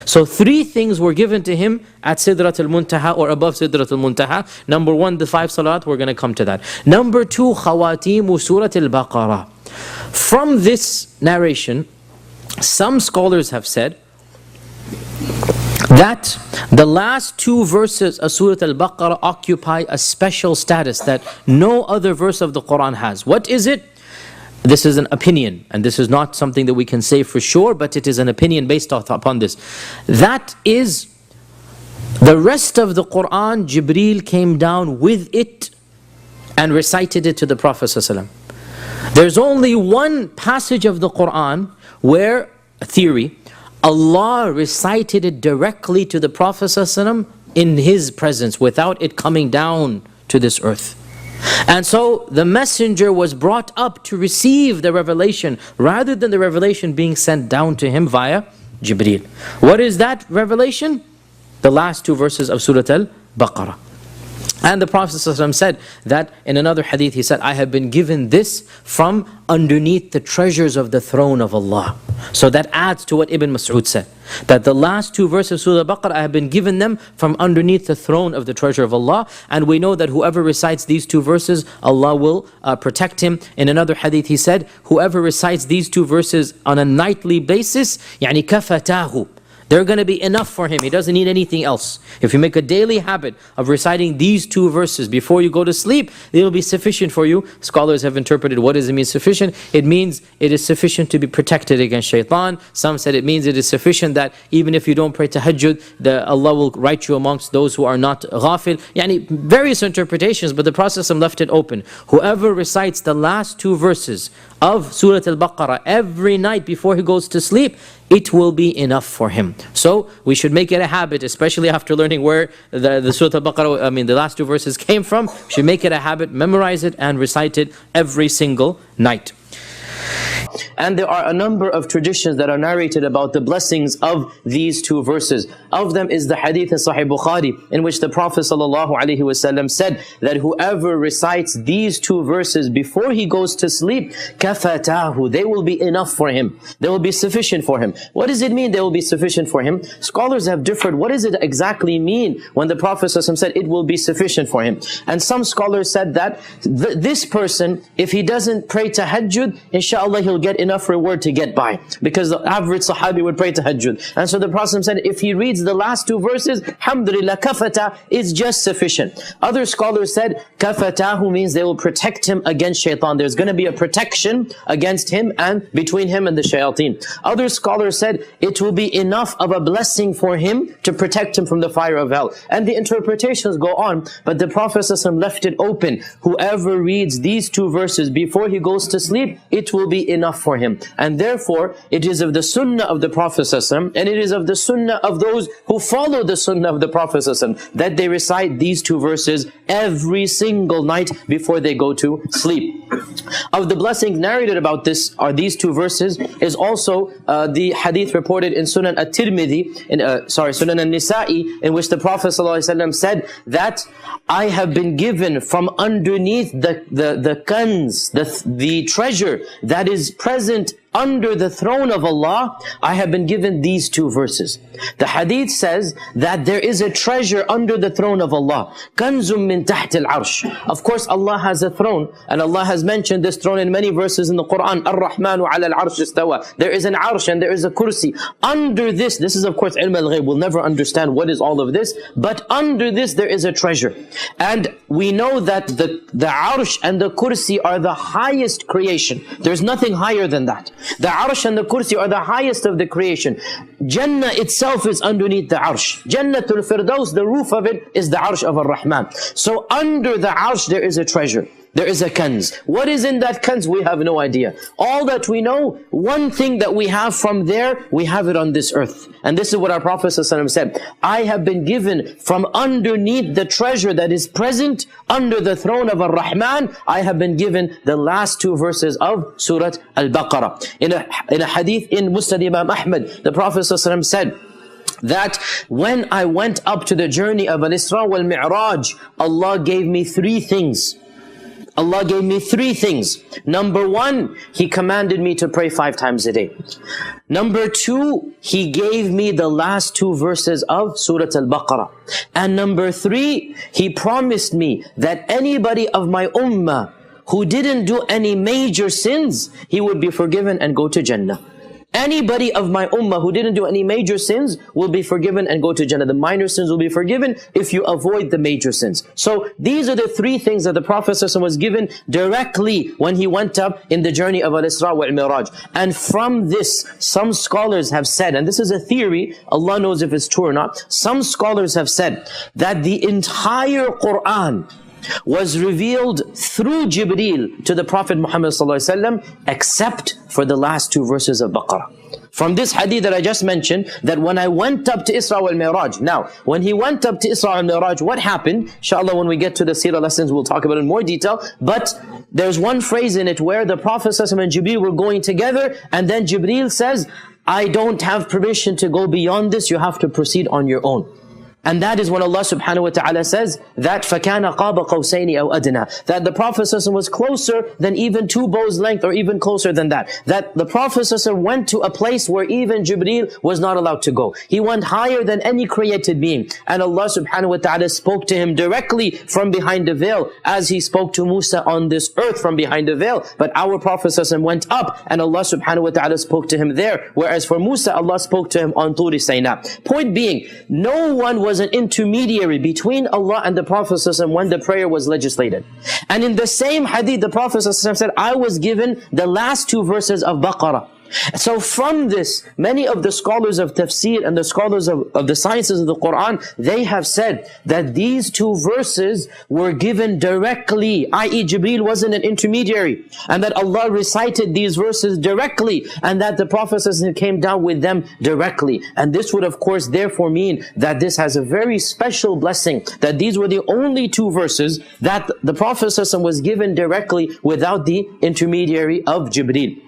So 3 things were given to him at Sidrat al-Muntaha or above Sidrat al-Muntaha. Number 1, the 5 salat, we're going to come to that. Number 2, Khawatimu Surah Al-Baqarah. From this narration, some scholars have said that the last 2 verses of Surah Al-Baqarah occupy a special status that no other verse of the Quran has. What is it? This is an opinion, and this is not something that we can say for sure, but it is an opinion based upon this. That is, the rest of the Quran, Jibreel came down with it and recited it to the Prophet ﷺ. There's only one passage of the Quran where, a theory, Allah recited it directly to the Prophet ﷺ in his presence without it coming down to this earth. And so the messenger was brought up to receive the revelation rather than the revelation being sent down to him via Jibreel. What is that revelation? The last 2 verses of Surah Al-Baqarah. And the Prophet ﷺ said that in another hadith, he said, I have been given this from underneath the treasures of the throne of Allah. So that adds to what Ibn Mas'ud said, that the last 2 verses of Surah Al-Baqarah, I have been given them from underneath the throne of the treasure of Allah. And we know that whoever recites these 2 verses, Allah will protect him. In another hadith, he said, whoever recites these 2 verses on a nightly basis, يعني كفتاه, they're going to be enough for him. He doesn't need anything else. If you make a daily habit of reciting these 2 verses before you go to sleep, it will be sufficient for you. Scholars have interpreted, what does it mean sufficient? It means it is sufficient to be protected against shaitan. Some said it means it is sufficient that even if you don't pray tahajjud, Allah will write you amongst those who are not ghafil. Yani various interpretations, but the Prophet left it open. Whoever recites the last 2 verses of Surah Al-Baqarah every night before he goes to sleep, it will be enough for him. So we should make it a habit, especially after learning where the Surah Al-Baqarah, the last 2 verses came from. We should make it a habit, memorize it and recite it every single night. And there are a number of traditions that are narrated about the blessings of these 2 verses. Of them is the hadith in Sahih Bukhari, in which the Prophet ﷺ said that whoever recites these 2 verses before he goes to sleep, كَفَتَاهُ, they will be enough for him. They will be sufficient for him. What does it mean they will be sufficient for him? Scholars have differed. What does it exactly mean when the Prophet ﷺ said it will be sufficient for him? And some scholars said that this person, if he doesn't pray tahajjud, inshallah he'll get enough reward to get by, because the average Sahabi would pray tahajjud. And so the Prophet said, if he reads the last 2 verses, alhamdulillah, kafata is just sufficient. Other scholars said, kafatahu means they will protect him against shaitan. There's going to be a protection against him and between him and the shayateen. Other scholars said, it will be enough of a blessing for him to protect him from the fire of hell. And the interpretations go on, but the Prophet ﷺ left it open. Whoever reads these 2 verses before he goes to sleep, it will be enough for him. And therefore, it is of the sunnah of the Prophet ﷺ, and it is of the sunnah of those who follow the sunnah of the Prophet ﷺ, that they recite these 2 verses every single night before they go to sleep. Of the blessings narrated about this are these 2 verses, is also the hadith reported in Sunan At-Tirmidhi, Sunan An-Nisa'i, in which the Prophet ﷺ said that I have been given from underneath the kanz, the treasure that is present under the throne of Allah, I have been given these 2 verses. The hadith says that there is a treasure under the throne of Allah. Kanzum min taht al-arsh. Of course, Allah has a throne, and Allah has mentioned this throne in many verses in the Quran. Ar-Rahmanu ala al-arsh istawa. There is an arsh and there is a kursi. Under this is of course ilm al-ghayb. We'll never understand what is all of this, but under this there is a treasure. And we know that the arsh and the kursi are the highest creation. There's nothing higher than that. The arsh and the kursi are the highest of the creation. Jannah itself is underneath the arsh. Jannatul Firdaus, the roof of it is the arsh of Ar-Rahman. So under the arsh there is a treasure. There is a kanz. What is in that kanz? We have no idea. All that we know, one thing that we have from there, we have it on this earth. And this is what our Prophet ﷺ said. I have been given from underneath the treasure that is present under the throne of Ar-Rahman. I have been given the last 2 verses of Surah Al-Baqarah. In a hadith in Musnad Imam Ahmad, the Prophet ﷺ said that when I went up to the journey of Al-Isra wal-Mi'raj, Allah gave me 3 things. Allah gave me 3 things. Number 1, He commanded me to pray 5 times a day. Number 2, He gave me the last 2 verses of Surah Al-Baqarah. And number 3, He promised me that anybody of my ummah who didn't do any major sins, he would be forgiven and go to Jannah. Anybody of my ummah who didn't do any major sins will be forgiven and go to Jannah. The minor sins will be forgiven if you avoid the major sins. So these are the 3 things that the Prophet ﷺ was given directly when he went up in the journey of Al-Isra wal-Miraj. And from this, some scholars have said, and this is a theory, Allah knows if it's true or not, some scholars have said that the entire Quran was revealed through Jibreel to the Prophet Muhammad ﷺ, except for the last 2 verses of Baqarah. From this hadith that I just mentioned, that when I went up to Isra wal Miraj, now, when he went up to Isra wal Miraj, what happened? Inshallah, when we get to the seerah lessons, we'll talk about it in more detail. But there's one phrase in it where the Prophet ﷺ and Jibreel were going together, and then Jibreel says, I don't have permission to go beyond this, you have to proceed on your own. And that is when Allah subhanahu wa ta'ala says that فَكَانَ قَابَ قَوْسَيْنِ أَوْ أَدْنَى, that the Prophet ﷺ was closer than even 2 bows length, or even closer than that. That the Prophet ﷺ went to a place where even Jibreel was not allowed to go. He went higher than any created being. And Allah subhanahu wa ta'ala spoke to him directly from behind the veil, as He spoke to Musa on this earth from behind the veil. But our Prophet ﷺ went up, and Allah subhanahu wa ta'ala spoke to him there. Whereas for Musa, Allah spoke to him on Turi Sayna. Point being, no one was an intermediary between Allah and the Prophet ﷺ when the prayer was legislated. And in the same hadith, the Prophet ﷺ said, I was given the last 2 verses of Baqarah. So from this, many of the scholars of tafsir and the scholars of the sciences of the Quran, they have said that these 2 verses were given directly, i.e. Jibreel wasn't an intermediary, and that Allah recited these verses directly, and that the Prophet came down with them directly. And this would of course therefore mean that this has a very special blessing, that these were the only 2 verses that the Prophet was given directly without the intermediary of Jibreel.